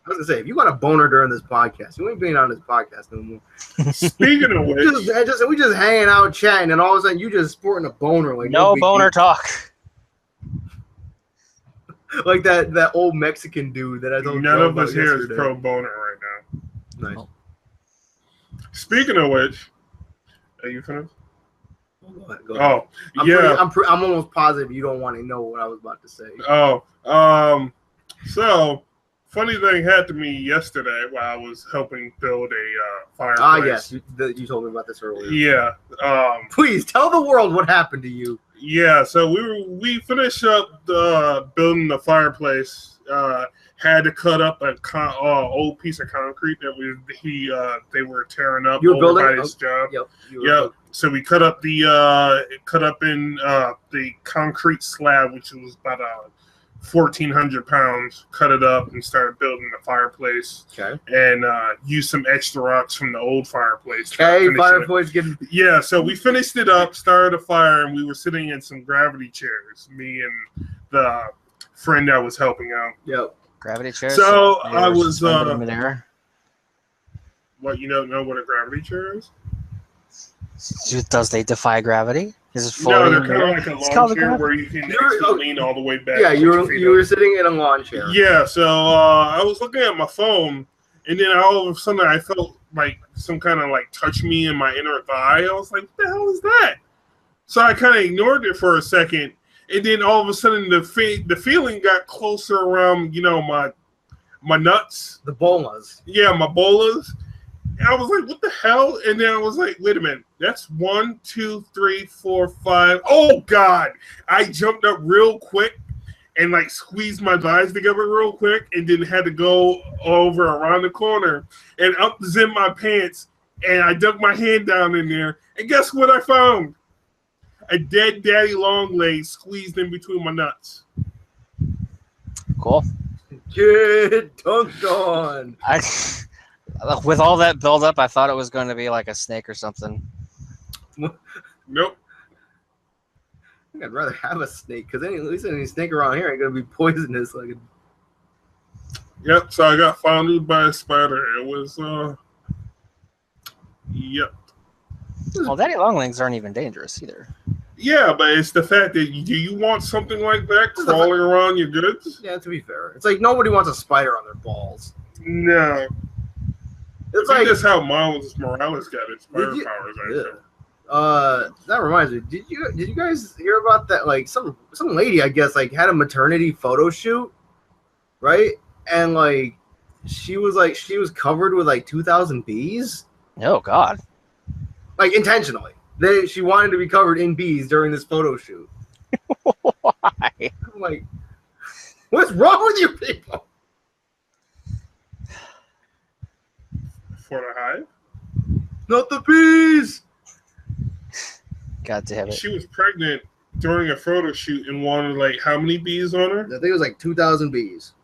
I was gonna say, if you got a boner during this podcast, you ain't being on this podcast no more. Speaking of which, we just hanging out chatting, and all of a sudden you just sporting a boner like No big boner deal. talk. Like that old Mexican dude that I told none Joe of us about here is yesterday. pro boner right now. Nice. Speaking of which, are you finished? Go ahead. Yeah. I'm almost positive you don't want to know what I was about to say. So funny thing happened to me yesterday while I was helping build a fireplace. Yes, you told me about this earlier. Yeah. Please tell the world what happened to you. Yeah. So we finished up building the fireplace. had to cut up a old piece of concrete that they were tearing up You were over building by his job. Yep. Yep. So we cut up the concrete slab, which was about 1,400 pounds. Cut it up and started building the fireplace. Okay. And used some extra rocks from the old fireplace. Okay, fireplace getting. Yeah, so we finished it up, started a fire, and we were sitting in some gravity chairs. Me and the friend that was helping out. Yep. Gravity chairs. So I was. What, you don't know what a gravity chair is? Does they defy gravity? Is it No, floating? they're kind of like a lawn chair where you can actually lean all the way back. Yeah, you were sitting in a lawn chair. Yeah, so I was looking at my phone, and then all of a sudden I felt like some kind of like touch me in my inner thigh. I was like, what the hell is that? So I kind of ignored it for a second, and then all of a sudden the feeling got closer around, my nuts. The bolas. Yeah, my bolas. And I was like, what the hell? And then I was like, wait a minute. That's 1, 2, 3, 4, 5. Oh, God. I jumped up real quick and like squeezed my thighs together real quick and then had to go over around the corner and up zip my pants. And I dug my hand down in there. And guess what I found? A dead daddy long leg squeezed in between my nuts. Cool. Get dunked on. With all that buildup, I thought it was going to be like a snake or something. Nope. I think I'd rather have a snake because at least any snake around here ain't gonna be poisonous. Yep. So I got fondled by a spider. It was. Yep. Well, daddy longlegs aren't even dangerous either. Yeah, but it's the fact that do you want something like that crawling around your goods? Yeah, to be fair, it's like nobody wants a spider on their balls. No. It's I think like that's how Miles Morales got his spider powers. That reminds me. Did you guys hear about that? Like some lady, I guess, like had a maternity photo shoot, right? And like she was covered with like 2,000 bees. Oh God! Like intentionally, she wanted to be covered in bees during this photo shoot. Why? I'm like, what's wrong with you people? For the hive? Not the bees. God damn it! She was pregnant during a photo shoot and wanted like how many bees on her? I think it was like 2,000 bees.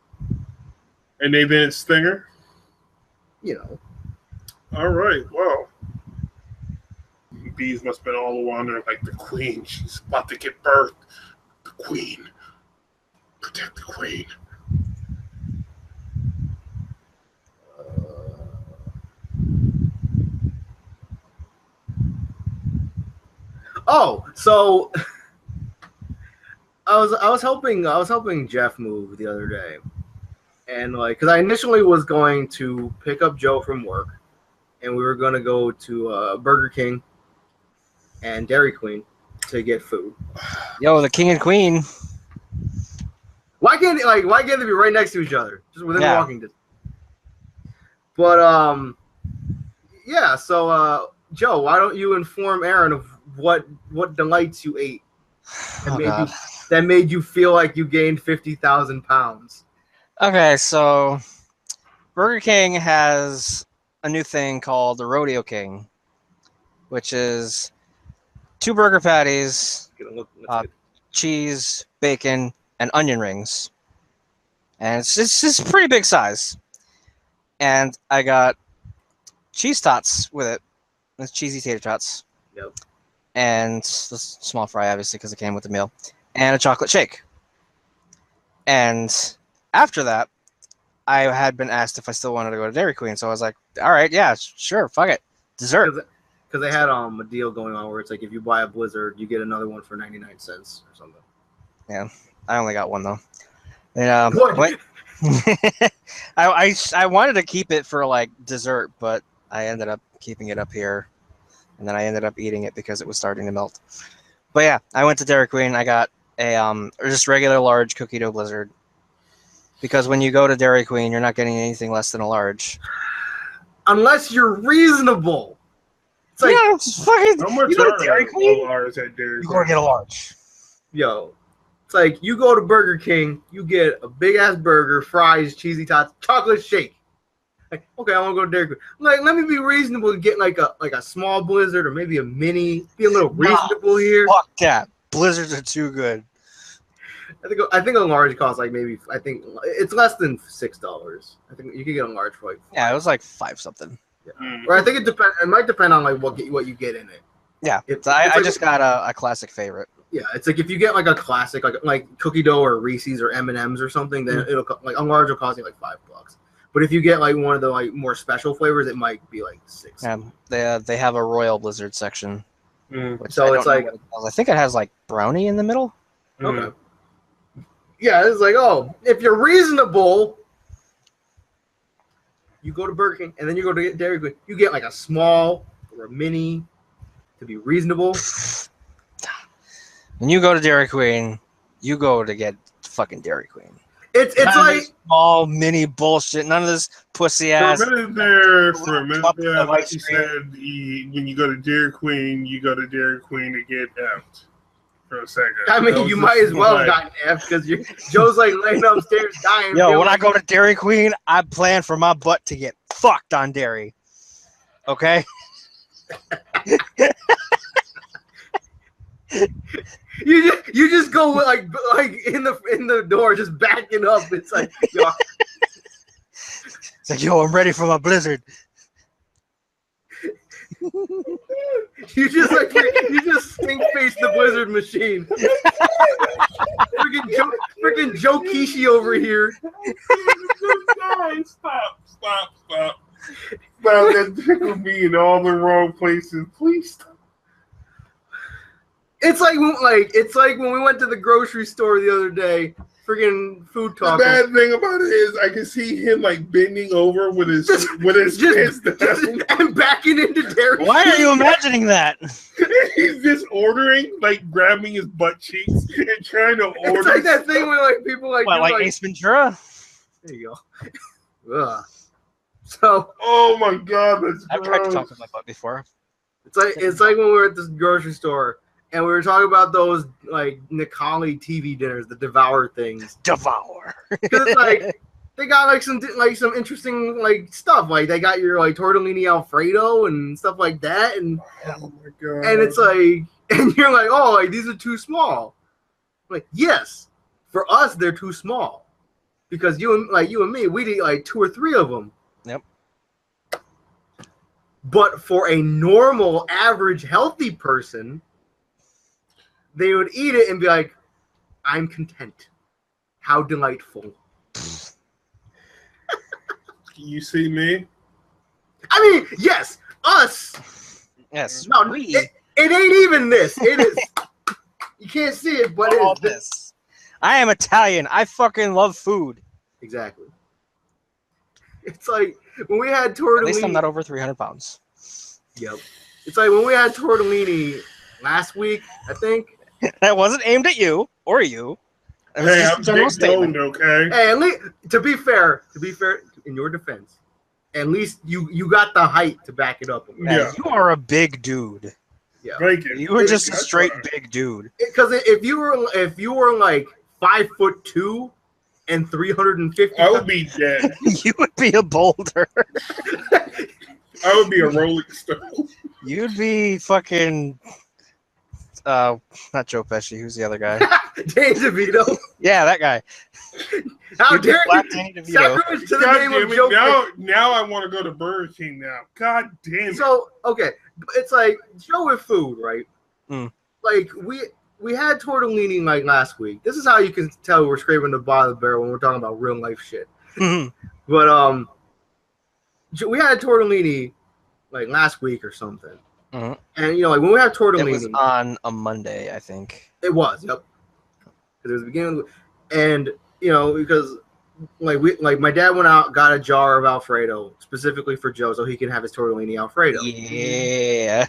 And they didn't sting her? All right, well. Bees must have been all around her like the queen. She's about to give birth. The queen. Protect the queen. Oh, so I was helping Jeff move the other day, and like, because I initially was going to pick up Joe from work, and we were going to go to Burger King and Dairy Queen to get food. Yo, the king and queen. Why can't they be right next to each other, just within walking distance? But yeah. So Joe, why don't you inform Aaron of what delights you ate that made you feel like you gained 50,000 pounds? Okay, so Burger King has a new thing called the Rodeo King, which is 2 burger patties, cheese, bacon, and onion rings. And it's pretty big size. And I got cheese tots with it. It's cheesy tater tots. Yep. And the small fry, obviously, because it came with the meal. And a chocolate shake. And after that, I had been asked if I still wanted to go to Dairy Queen. So I was like, all right, yeah, sure, fuck it. Dessert. Because they had a deal going on where it's like if you buy a Blizzard, you get another one for 99 cents or something. Yeah, I only got one, though. And, I wanted to keep it for like dessert, but I ended up keeping it up here, and then I ended up eating it because it was starting to melt. But yeah, I went to Dairy Queen. I got a just regular large cookie dough Blizzard, because when you go to Dairy Queen, you're not getting anything less than a large, unless you're reasonable. It's like, yeah, it's fucking. How much you go to are Dairy Queen? large at Dairy You Queen? go get a large. Yo, It's like you go to Burger King, you get a big ass burger, fries, cheesy tots, chocolate shake. Like, okay, I want to go to Dairy Queen. Like, let me be reasonable and get like a small Blizzard or maybe a mini. Be a little reasonable here. Fuck that. Blizzards are too good. I think a large costs like I think it's less than $6. I think you can get a large for like Yeah, it was like 5 something. Yeah. Or I think it might depend on like what you get in it. Yeah, I like, just got a classic favorite. Yeah, it's like if you get like a classic like cookie dough or Reese's or M&Ms or something, then it'll like a large will cost you like $5. But if you get like one of the like more special flavors, it might be like $6. Yeah, they have a Royal Blizzard section. Which So it's like I think it has like brownie in the middle. Okay. Yeah, it's like, oh, if you're reasonable, you go to Burger King and then you go to Dairy Queen. You get like a small or a mini to be reasonable. When you go to Dairy Queen, you go to get fucking Dairy Queen. It's None like small mini bullshit. None of this pussy ass. For a minute there, like you said, when you go to Dairy Queen, you go to Dairy Queen to get out. For a second. I mean, you might as well have gotten F because Joe's like laying upstairs dying. Yo, when I go to Dairy Queen, I plan for my butt to get fucked on dairy. Okay? You just go like in the door, just backing up. It's like, yo. It's like, yo, I'm ready for my Blizzard. You just stink face the Blizzard machine. Freaking Joe Kishi over here. Stop. Stop, that tickled me in all the wrong places. Please stop. It's like when we went to the grocery store the other day. Friggin' food talk. The bad thing about it is I can see him like bending over with his pants down and backing into Dairy. Why are you imagining that? He's just ordering, like grabbing his butt cheeks and trying to order. It's like that thing where like people like what, like Ace Ventura? There you go. Ugh. So. Oh my god, that's. I've tried to talk with my butt before. It's like when we were at this grocery store. And we were talking about those like Nikali TV dinners, the Devour things. Devour. Because it's like they got like some interesting like stuff. Like they got your like tortellini Alfredo and stuff like that. And oh my god. And it's like, and you're like, oh, like these are too small. Like yes, for us they're too small because you and me, we'd eat like 2 or 3 of them. Yep. But for a normal, average, healthy person, they would eat it and be like, I'm content. How delightful. You see me? I mean, yes, us. Yes. No, it ain't even this. It is. You can't see it, but it is this. I am Italian. I fucking love food. Exactly. It's like when we had tortellini. At least I'm not over 300 pounds. Yep. It's like when we had tortellini last week, I think. That wasn't aimed at you or you. Hey, I'm stoned, okay? Hey, at least, to be fair, in your defense, at least you got the height to back it up. Yeah. You are a big dude. Yeah. You were just a straight big dude. Because if you were like 5'2" and 350, I would be dead. You would be a boulder. I would be a Rolling Stone. You'd be fucking. Not Joe Pesci. Who's the other guy? Danny DeVito. Yeah, that guy. How dare you? Danny DeVito. Sacrilege to the name of Joe Pesci. Now I want to go to Burger King now. God damn it. So, okay. It's like, show with food, right? Mm. Like, we had tortellini like last week. This is how you can tell we're scraping the bottom of the barrel when we're talking about real life shit. Mm-hmm. But, we had tortellini like last week or something. Mm-hmm. And you know, like when we have tortellini, it was on a Monday, I think. It was, yep. Because it was the beginning, and you know, because like my dad went out, got a jar of Alfredo specifically for Joe, so he can have his tortellini Alfredo. Yeah.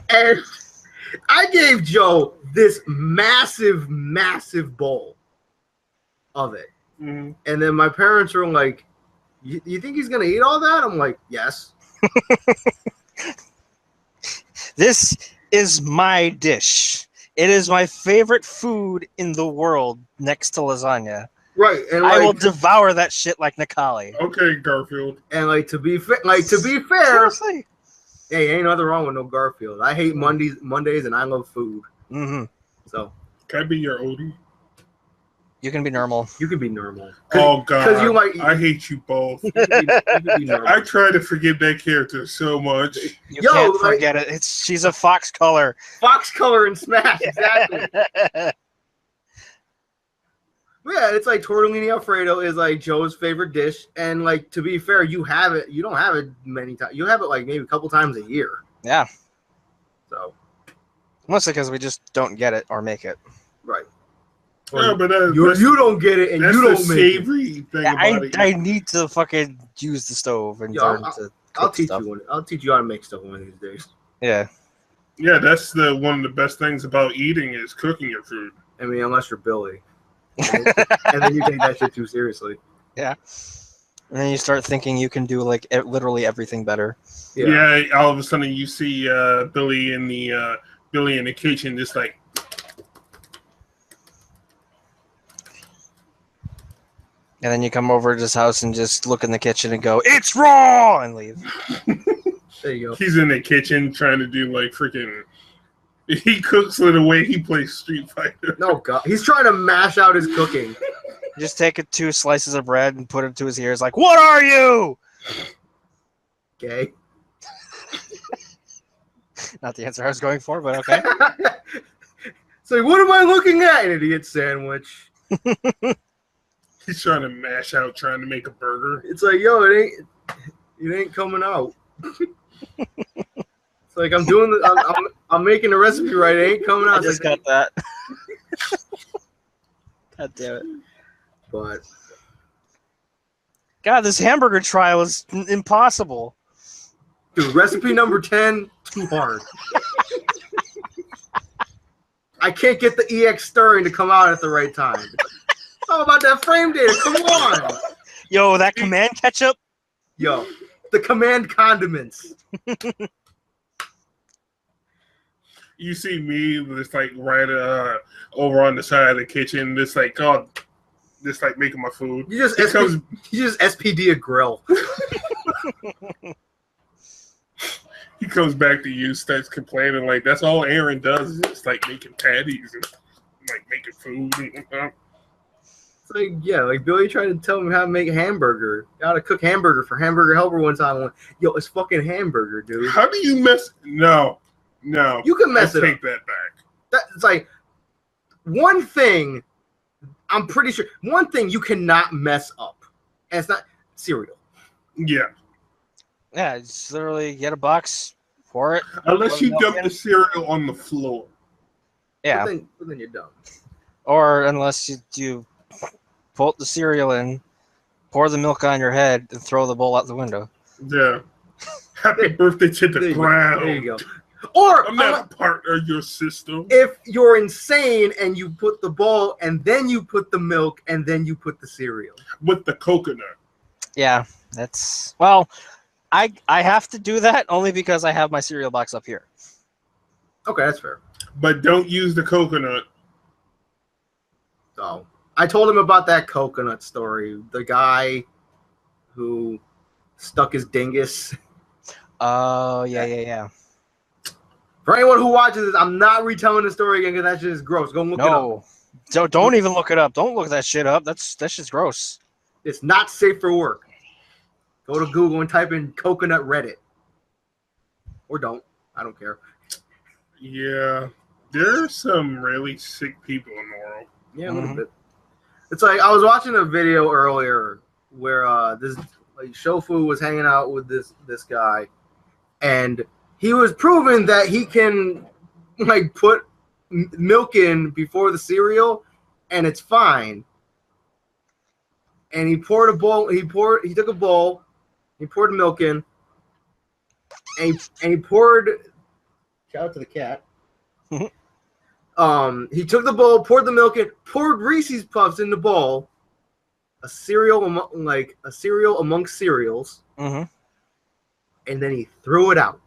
And I gave Joe this massive bowl of it, and then my parents were like, "You think he's gonna eat all that?" I'm like, "Yes." This is my dish. It is my favorite food in the world next to lasagna. Right, and I will like, devour that shit like Nikali. Okay, Garfield. and like to be fair, Seriously. hey, ain't nothing wrong with no Garfield. I hate Mondays, and I love food. Mm-hmm. So Can I be your Odie? You can be normal. you can be normal. Oh God, because you might. I hate you both. You can be normal. I try to forgive that character so much. You Yo, can't like- forget it. She's a fox color. Fox color and Smash, exactly. Yeah, it's like tortellini Alfredo is like Joe's favorite dish, and like to be fair, you have it. You don't have it many times. You have it like maybe a couple times a year. Yeah. So Mostly because we just don't get it or make it. right. Yeah, but You don't get it, and that's you the don't make it. savory thing Yeah, about it. I need to fucking use the stove and Yo, learn to I'll cook teach stuff. you one. I'll teach you how to make stuff one of these days. Yeah. Yeah, that's one of the best things about eating is cooking your food. I mean, unless you're Billy, and then you take that shit too seriously. Yeah. And then you start thinking you can do like literally everything better. Yeah. All of a sudden you see Billy in the kitchen, just like. And then you come over to his house and just look in the kitchen and go, "It's raw," and leave. There you go. He's in the kitchen trying to do like freaking. He cooks in the way he plays Street Fighter. No, God, he's trying to mash out his cooking. Just take 2 slices of bread and put it to his ears, like, "What are you?" Okay. Not the answer I was going for, but okay. So what am I looking at? An idiot sandwich. He's trying to mash out, trying to make a burger. It's like, yo, it ain't coming out. It's like I'm making the recipe right. It ain't coming out. I just got that. God damn it. But God, this hamburger trial is impossible. dude, recipe number 10, too hard. I can't get the EX stirring to come out at the right time. How about that frame data? Come on. Yo, that command ketchup. Yo, the command condiments. You see me just like right over on the side of the kitchen, just like making my food. You just SPD a grill. He comes back to you, starts complaining like that's all Aaron does is just like making patties and like making food. It's like, yeah, like Billy tried to tell me how to make a hamburger. How to cook hamburger for Hamburger Helper one time. I'm like, yo, it's fucking hamburger, dude. How do you mess? No. You can mess it up. Take that back. It's like one thing. I'm pretty sure one thing you cannot mess up, and it's not cereal. Yeah. Yeah, just literally get a box, pour it. Unless you dump in. the cereal on the floor. Yeah. But then you're dumb. Or unless you pull the cereal in, pour the milk on your head, and throw the bowl out the window. Yeah. Happy birthday to the ground. There you go. Or I'm not a part of your system. if you're insane and you put the bowl and then you put the milk and then you put the cereal. With the coconut. Yeah, that's well. I have to do that only because I have my cereal box up here. Okay, that's fair. But don't use the coconut. So I told him about that coconut story. The guy who stuck his dingus. Oh, yeah. For anyone who watches this, I'm not retelling the story again because that shit is gross. Go look it up. No, don't even look it up. Don't look that shit up. That's just gross. It's not safe for work. Go to Google and type in coconut Reddit. Or don't. I don't care. Yeah. There are some really sick people in the world. Yeah, a little bit. It's like I was watching a video earlier where this like Shofu was hanging out with this guy, and he was proving that he can like put milk in before the cereal, and it's fine. And he poured a bowl. He took a bowl. He poured the milk in, and he poured. Shout out to the cat. He took the bowl, poured the milk in, poured Reese's Puffs in the bowl, a cereal amongst cereals, and then he threw it out.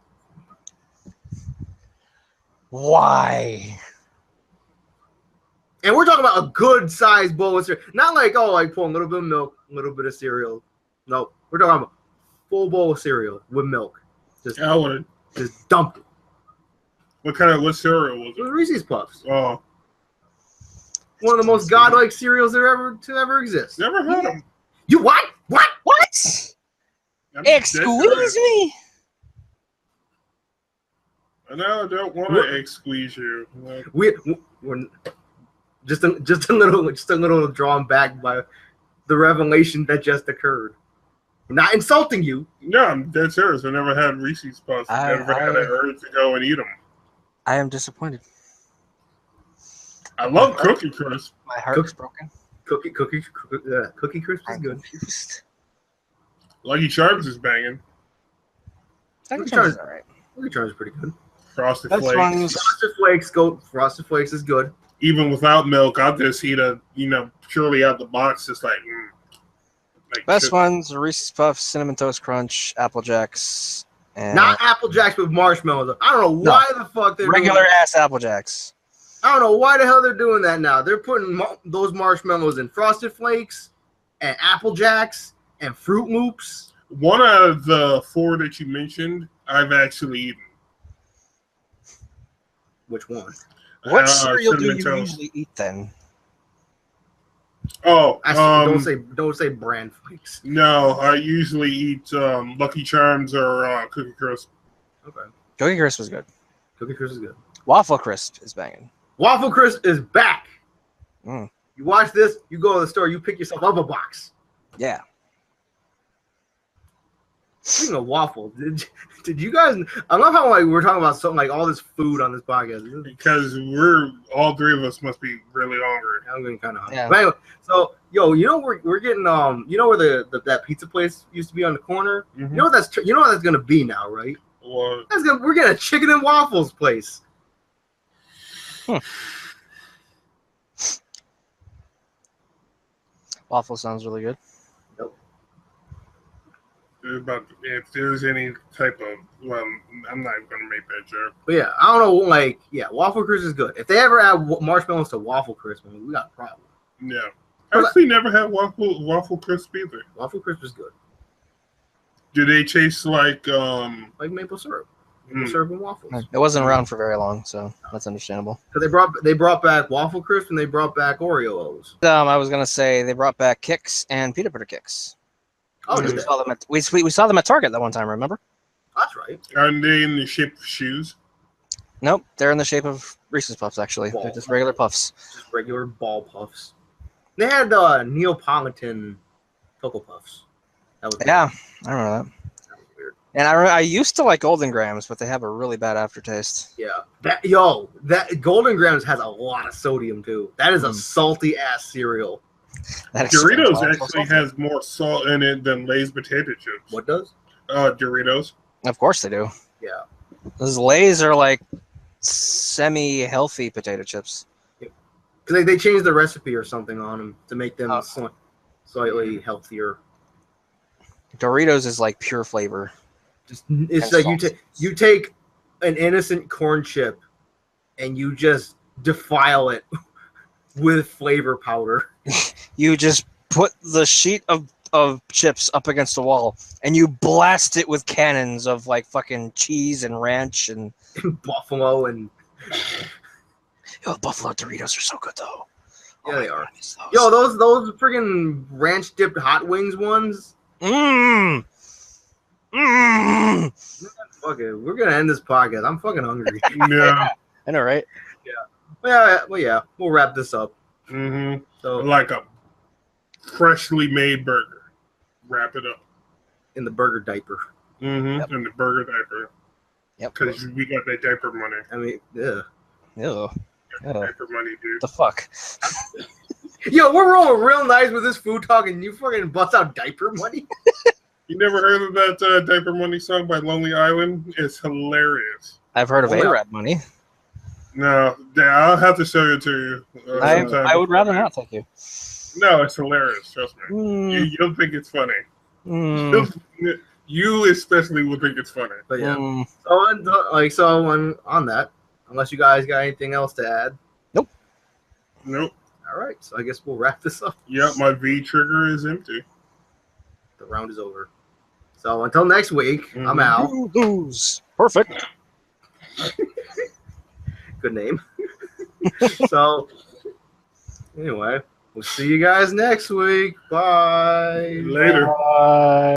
Why? And we're talking about a good sized bowl of cereal. Not like, oh, like pulling a little bit of milk, a little bit of cereal. No, we're talking about full bowl of cereal with milk. I would. Just dumped it. What cereal was It was it? Reese's Puffs. Oh, One of the most godlike cereals there ever exist. never had them. You what? What? What? Excuse me. No, I don't want to squeeze you. Like, We're just a little drawn back by the revelation that just occurred. We're not insulting you. no, I'm dead serious. I never had Reese's Puffs. I never had an urge to go and eat them. I am disappointed. I love Cookie Crisp. My heart is broken. Cookie Crisp is good. Lucky Charms is banging. Lucky Charms- Charms is alright. Lucky Charms is pretty good. Frosted That's Flakes. one- Frosted Flakes is good. Even without milk, I'll just eat purely out the box, just like. Best chip. ones: Reese's Puffs, Cinnamon Toast Crunch, Apple Jacks, and Not Apple Jacks with marshmallows. I don't know why the fuck they're regular doing ass Apple Jacks. I don't know why the hell they're doing that now. They're putting those marshmallows in Frosted Flakes and Apple Jacks and Fruit Loops. One of the 4 that you mentioned, I've actually eaten. Which one? What cereal do Cinnamon you Toast. usually eat then? Oh, Don't say brand flakes. no, I usually eat Lucky Charms or Cookie Crisp. Okay. Cookie Crisp is good. Cookie Crisp is good. Waffle Crisp is banging. Waffle Crisp is back. Mm. You watch this, you go to the store, you pick yourself up a box. Yeah. Speaking of waffle, did you guys? I love how like we're talking about something like all this food on this podcast. Because all 3 of us must be really hungry. I'm getting kind of hungry. Yeah. But anyway, so we're getting you know where that pizza place used to be on the corner. Mhm. You know what that's gonna be now, right? Well, We're getting a chicken and waffles place. Waffle sounds really good. if there's any type of, well, I'm not going to make that joke. But yeah, I don't know. Waffle Crisp is good. If they ever add marshmallows to Waffle Crisp, I mean, we got a problem. Yeah. I actually never had waffle crisp either. Waffle Crisp is good, Do they taste like like maple syrup. Maple syrup and waffles. It wasn't around for very long, so that's understandable. Because they brought back Waffle Crisp and they brought back Oreo O's. I was gonna say they brought back Kix and peanut butter Kix. Oh, we did they? saw them we saw them at Target that one time. Remember? That's right. are they in the shape of shoes? Nope, they're in the shape of Reese's Puffs. Actually, they're just regular puffs. Just regular ball puffs. They had Neapolitan Cocoa Puffs. That was Yeah, I remember that. That was weird. And I used to like Golden Grams, but they have a really bad aftertaste. Yeah. That Golden Grams has a lot of sodium too. That is a salty ass cereal. That explains Doritos why it's so actually salty. has more salt in it than Lay's potato chips. What does? Doritos. Of course they do. Yeah. Those Lay's are like semi-healthy potato chips. Because they changed the recipe or something on them to make them Oh. slightly healthier. Doritos is like pure flavor. It's And like sauce. you take an innocent corn chip and you just defile it with flavor powder. You just put the sheet of chips up against the wall and you blast it with cannons of like fucking cheese and ranch and Buffalo and yo, Buffalo Doritos are so good though. yeah, they are. I miss those. Yo, those friggin' ranch dipped hot wings ones. Mmm. Fuck it, we're gonna end this podcast. I'm fucking hungry. Yeah. I know, right? yeah, we'll wrap this up. Mm-hmm. So Like a freshly made burger. Wrap it up. in the burger diaper. Mm-hmm. Yep. In the burger diaper. Yep. Because we got that diaper money. I mean, yeah. Ew. Ew. Diaper money, dude. The fuck? Yo, we're rolling real nice with this food talk, and you fucking bust out diaper money. You never heard of that diaper money song by Lonely Island? It's hilarious. I've heard of Oh, yeah. A-Rab money. No, I'll have to show it to you. sometime. I would rather not, thank you. No, it's hilarious. Trust me. Mm, You'll think it's funny. mm, You especially will think it's funny. But yeah. mm. On that, unless you guys got anything else to add. Nope. Nope. All right, so I guess we'll wrap this up. Yep, my V trigger is empty. The round is over. So until next week, I'm Mhm. Al. You lose. Perfect. Good name. So anyway, we'll see you guys next week. Bye. Later. Bye.